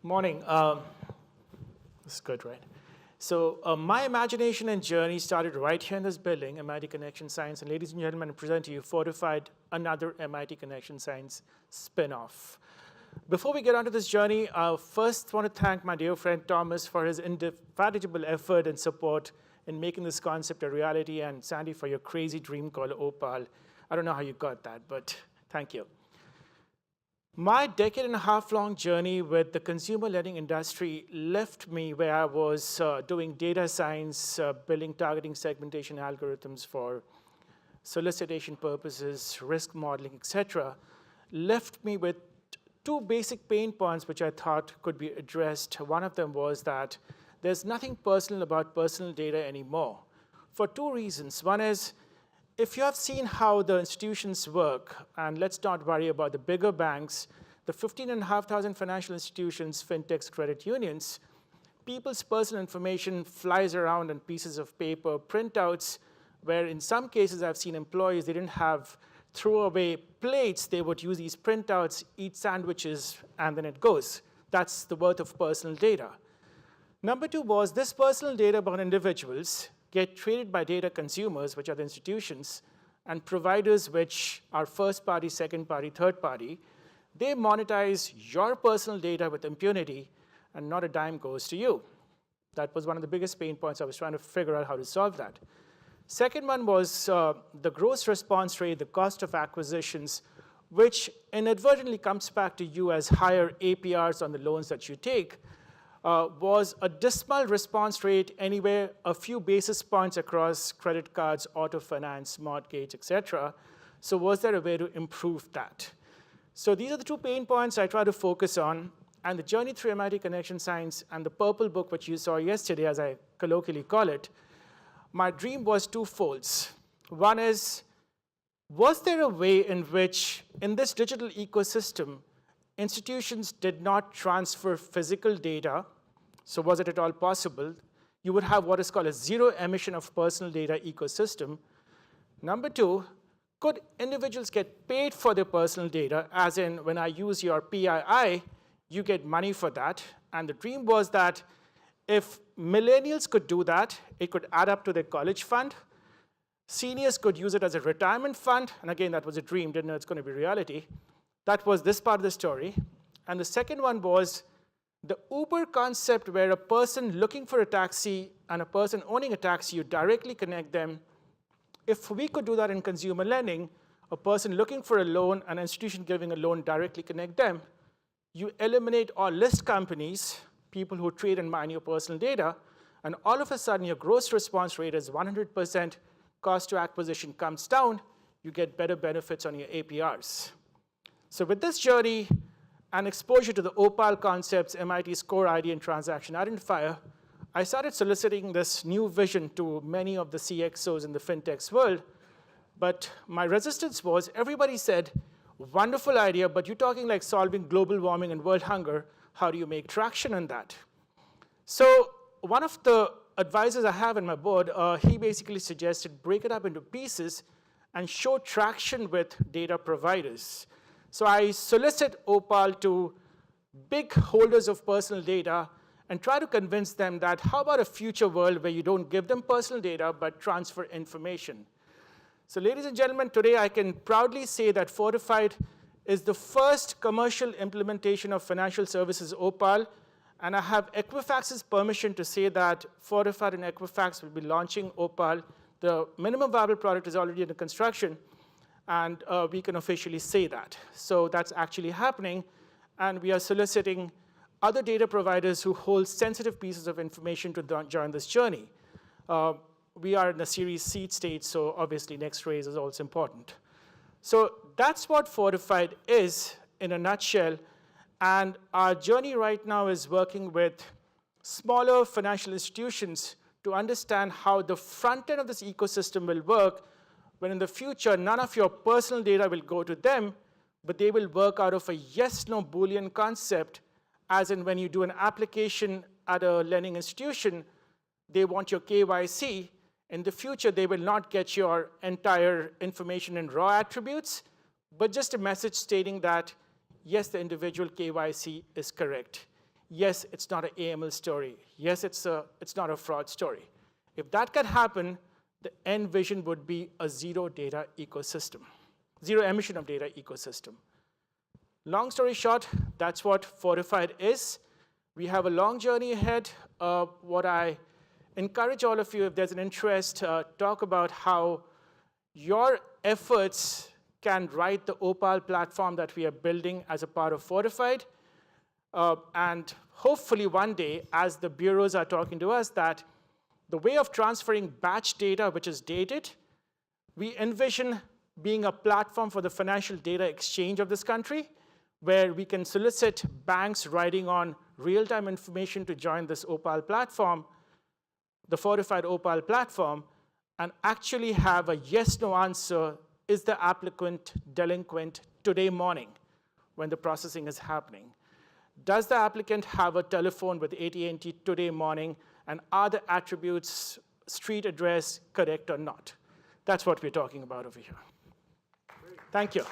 Morning. This is good, right? So my imagination and journey started right here in this building, MIT Connection Science. And ladies and gentlemen, I present to you FortifID, another MIT Connection Science spin-off. Before we get onto this journey, I first want to thank my dear friend Thomas for his indefatigable effort and support in making this concept a reality, and Sandy for your crazy dream called Opal. I don't know how you got that, but thank you. My decade-and-a-half long journey with the consumer lending industry left me where I was doing data science, building targeting segmentation algorithms for solicitation purposes, risk modeling, etc. Left me with two basic pain points which I thought could be addressed. One of them was that there's nothing personal about personal data anymore, for two reasons. One is, if you have seen how the institutions work, and let's not worry about the bigger banks, the 15,500 financial institutions, fintechs, credit unions, people's personal information flies around on pieces of paper, printouts, where in some cases I've seen employees, they didn't have throwaway plates. They would use these printouts, eat sandwiches, and then it goes. That's the worth of personal data. Number two was this personal data about individuals get traded by data consumers, which are the institutions, and providers, which are first party, second party, third party. They monetize your personal data with impunity, and not a dime goes to you. That was one of the biggest pain points. I was trying to figure out how to solve that. Second one was the gross response rate, the cost of acquisitions, which inadvertently comes back to you as higher APRs on the loans that you take. Was a dismal response rate, anywhere a few basis points across credit cards, auto finance, mortgage, etc. So was there a way to improve that? So these are the two pain points I try to focus on. And the journey through MIT Connection Science and the purple book, which you saw yesterday, as I colloquially call it, my dream was twofold. One is, was there a way in which, in this digital ecosystem, institutions did not transfer physical data? So was it at all possible? You would have what is called a zero emission of personal data ecosystem. Number two, could individuals get paid for their personal data? As in, when I use your PII, you get money for that. And the dream was that if millennials could do that, it could add up to their college fund. Seniors could use it as a retirement fund. And again, that was a dream, didn't know it's going to be reality. That was this part of the story. And the second one was the Uber concept, where a person looking for a taxi and a person owning a taxi, you directly connect them. If we could do that in consumer lending, a person looking for a loan, an institution giving a loan, directly connect them, you eliminate all list companies, people who trade and mine your personal data, and all of a sudden your gross response rate is 100%, cost to acquisition comes down, you get better benefits on your APRs. So with this journey and exposure to the Opal concepts, MIT's core ID and transaction identifier, I started soliciting this new vision to many of the CXOs in the fintechs world. But my resistance was, everybody said, wonderful idea, but you're talking like solving global warming and world hunger. How do you make traction on that? So one of the advisors I have in my board, he basically suggested break it up into pieces and show traction with data providers. So I solicit Opal to big holders of personal data and try to convince them that how about a future world where you don't give them personal data but transfer information. So ladies and gentlemen, today I can proudly say that FortifID is the first commercial implementation of financial services Opal, and I have Equifax's permission to say that FortifID and Equifax will be launching Opal. The minimum viable product is already under construction, and we can officially say that. So that's actually happening, and we are soliciting other data providers who hold sensitive pieces of information to join this journey. We are in the Series seed stage, so obviously next raise is also important. So that's what FortifID is in a nutshell, and our journey right now is working with smaller financial institutions to understand how the front end of this ecosystem will work, when in the future, none of your personal data will go to them, but they will work out of a yes-no Boolean concept, as in when you do an application at a lending institution, they want your KYC. In the future, they will not get your entire information in raw attributes, but just a message stating that, yes, the individual KYC is correct. yes, it's not an AML story. Yes, it's not a fraud story. If that can happen, the end vision would be a zero data ecosystem, zero emission of data ecosystem. Long story short, that's what FortifID is. We have a long journey ahead. What I encourage all of you, if there's an interest, talk about how your efforts can write the Opal platform that we are building as a part of FortifID. And hopefully one day, as the bureaus are talking to us, that the way of transferring batch data, which is dated, we envision being a platform for the financial data exchange of this country, where we can solicit banks writing on real-time information to join this Opal platform, the FortifID Opal platform, and actually have a yes-no answer, is the applicant delinquent today morning when the processing is happening? Does the applicant have a telephone with AT&T today morning, and are the attributes, street address, correct or not? That's what we're talking about over here. Thank you.